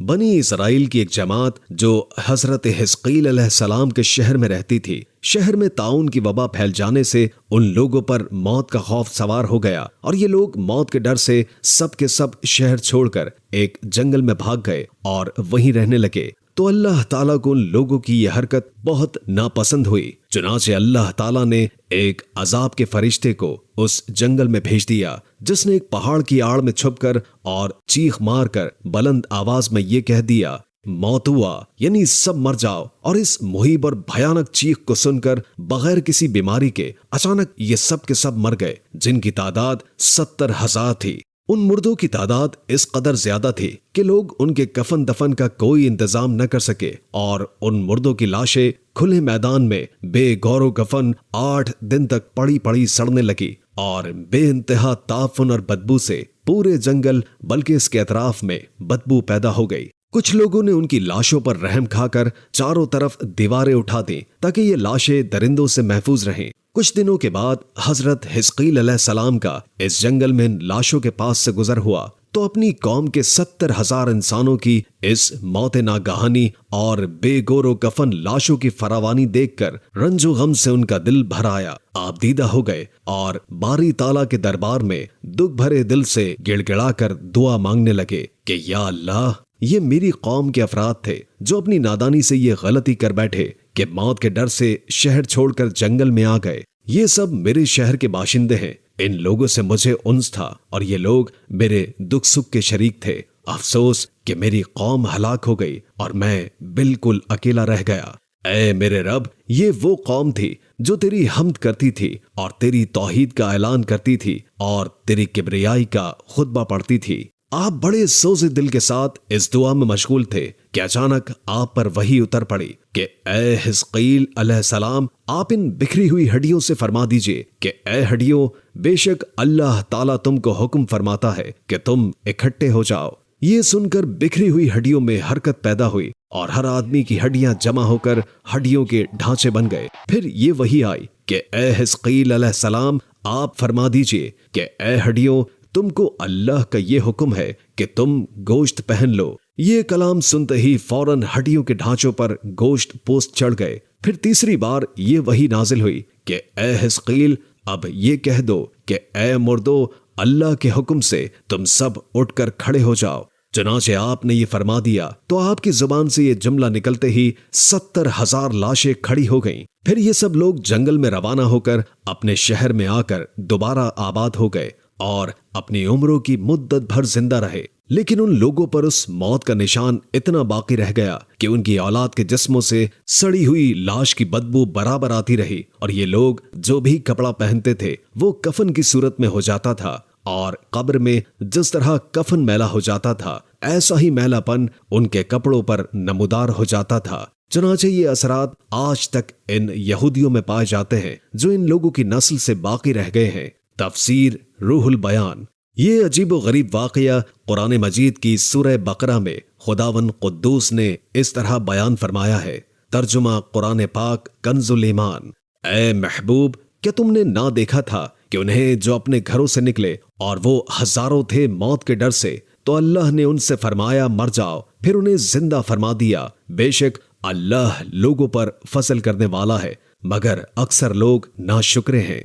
بنی اسرائیل کی ایک جماعت جو حضرت حزقیل علیہ السلام کے شہر میں رہتی تھی، شہر میں طاعون کی وبا پھیل جانے سے ان لوگوں پر موت کا خوف سوار ہو گیا اور یہ لوگ موت کے ڈر سے سب کے سب شہر چھوڑ کر ایک جنگل میں بھاگ گئے اور وہیں رہنے لگے۔ تو اللہ تعالیٰ کو ان لوگوں کی یہ حرکت بہت ناپسند ہوئی، چنانچہ اللہ تعالیٰ نے ایک عذاب کے فرشتے کو اس جنگل میں بھیج دیا، جس نے ایک پہاڑ کی آڑ میں چھپ کر اور چیخ مار کر بلند آواز میں یہ کہہ دیا، موت ہوا، یعنی سب مر جاؤ۔ اور اس مہیب اور بھیانک چیخ کو سن کر بغیر کسی بیماری کے اچانک یہ سب کے سب مر گئے، جن کی تعداد 70,000 تھی۔ ان مردوں کی تعداد اس قدر زیادہ تھی کہ لوگ ان کے کفن دفن کا کوئی انتظام نہ کر سکے، اور ان مردوں کی لاشیں کھلے میدان میں بے غور و کفن 8 دن تک پڑی پڑی سڑنے لگی، اور بے انتہا تعفن اور بدبو سے پورے جنگل بلکہ اس کے اطراف میں بدبو پیدا ہو گئی۔ کچھ لوگوں نے ان کی لاشوں پر رحم کھا کر چاروں طرف دیواریں اٹھا دیں تاکہ یہ لاشیں درندوں سے محفوظ رہیں۔ کچھ دنوں کے بعد حضرت حزقیل علیہ السلام کا اس جنگل میں لاشوں کے پاس سے گزر ہوا تو اپنی قوم کے 70,000 انسانوں کی اس موت ناگہانی اور بے گور و کفن لاشوں کی فراوانی دیکھ کر رنج و غم سے ان کا دل بھر آیا، آپ دیدہ ہو گئے اور باری تعالیٰ کے دربار میں دکھ بھرے دل سے گڑ گڑا کر دعا مانگنے لگے کہ یا اللہ، یہ میری قوم کے افراد تھے جو اپنی نادانی سے یہ غلطی کر بیٹھے کہ موت کے ڈر سے شہر چھوڑ کر جنگل میں آ گئے۔ یہ سب میرے شہر کے باشندے ہیں، ان لوگوں سے مجھے انس تھا اور یہ لوگ میرے دکھ سکھ کے شریک تھے۔ افسوس کہ میری قوم ہلاک ہو گئی اور میں بالکل اکیلا رہ گیا۔ اے میرے رب، یہ وہ قوم تھی جو تیری حمد کرتی تھی اور تیری توحید کا اعلان کرتی تھی اور تیری کبریائی کا خطبہ پڑھتی تھی۔ آپ بڑے سوزے دل کے ساتھ اس دعا میں مشغول تھے کہ اچانک آپ پر وحی اتر پڑی کہ اے حزقیل علیہ السلام، آپ ان بکھری ہوئی ہڈیوں سے فرما دیجئے کہ اے ہڈیوں، بے شک اللہ تعالیٰ تم کو حکم فرماتا ہے کہ تم اکٹھے ہو جاؤ۔ یہ سن کر بکھری ہوئی ہڈیوں میں حرکت پیدا ہوئی اور ہر آدمی کی ہڈیاں جمع ہو کر ہڈیوں کے ڈھانچے بن گئے۔ پھر یہ وحی آئی کہ اے حزقیل علیہ السلام، آپ فرما دیجئے کہ اے ہڈیوں، تم کو اللہ کا یہ حکم ہے کہ تم گوشت پہن لو۔ یہ کلام سنتے ہی فوراً ہڈیوں کے ڈھانچوں پر گوشت پوست چڑھ گئے۔ پھر تیسری بار یہ وحی نازل ہوئی کہ اے حزقیل، اب یہ کہہ دو کہ اے مردو، اللہ کے حکم سے تم سب اٹھ کر کھڑے ہو جاؤ۔ چنانچہ آپ نے یہ فرما دیا تو آپ کی زبان سے یہ جملہ نکلتے ہی 70,000 لاشیں کھڑی ہو گئیں۔ پھر یہ سب لوگ جنگل میں روانہ ہو کر اپنے شہر میں آ کر دوبارہ آباد ہو گئے اور اپنی عمروں کی مدت بھر زندہ رہے۔ لیکن ان لوگوں پر اس موت کا نشان اتنا باقی رہ گیا کہ ان کی اولاد کے جسموں سے سڑی ہوئی لاش کی بدبو برابر آتی رہی، اور یہ لوگ جو بھی کپڑا پہنتے تھے وہ کفن کی صورت میں ہو جاتا تھا، اور قبر میں جس طرح کفن میلا ہو جاتا تھا ایسا ہی میلا پن ان کے کپڑوں پر نمودار ہو جاتا تھا۔ چنانچہ یہ اثرات آج تک ان یہودیوں میں پائے جاتے ہیں جو ان لوگوں کی نسل سے باقی رہ گئے ہیں۔ تفسیر روح البیان۔ یہ عجیب و غریب واقعہ قرآن مجید کی سورہ بقرہ میں خداوند قدوس نے اس طرح بیان فرمایا ہے۔ ترجمہ قرآن پاک کنز الایمان۔ اے محبوب، کیا تم نے نہ دیکھا تھا کہ انہیں جو اپنے گھروں سے نکلے اور وہ ہزاروں تھے موت کے ڈر سے، تو اللہ نے ان سے فرمایا مر جاؤ، پھر انہیں زندہ فرما دیا۔ بے شک اللہ لوگوں پر فضل کرنے والا ہے، مگر اکثر لوگ ناشکرے ہیں۔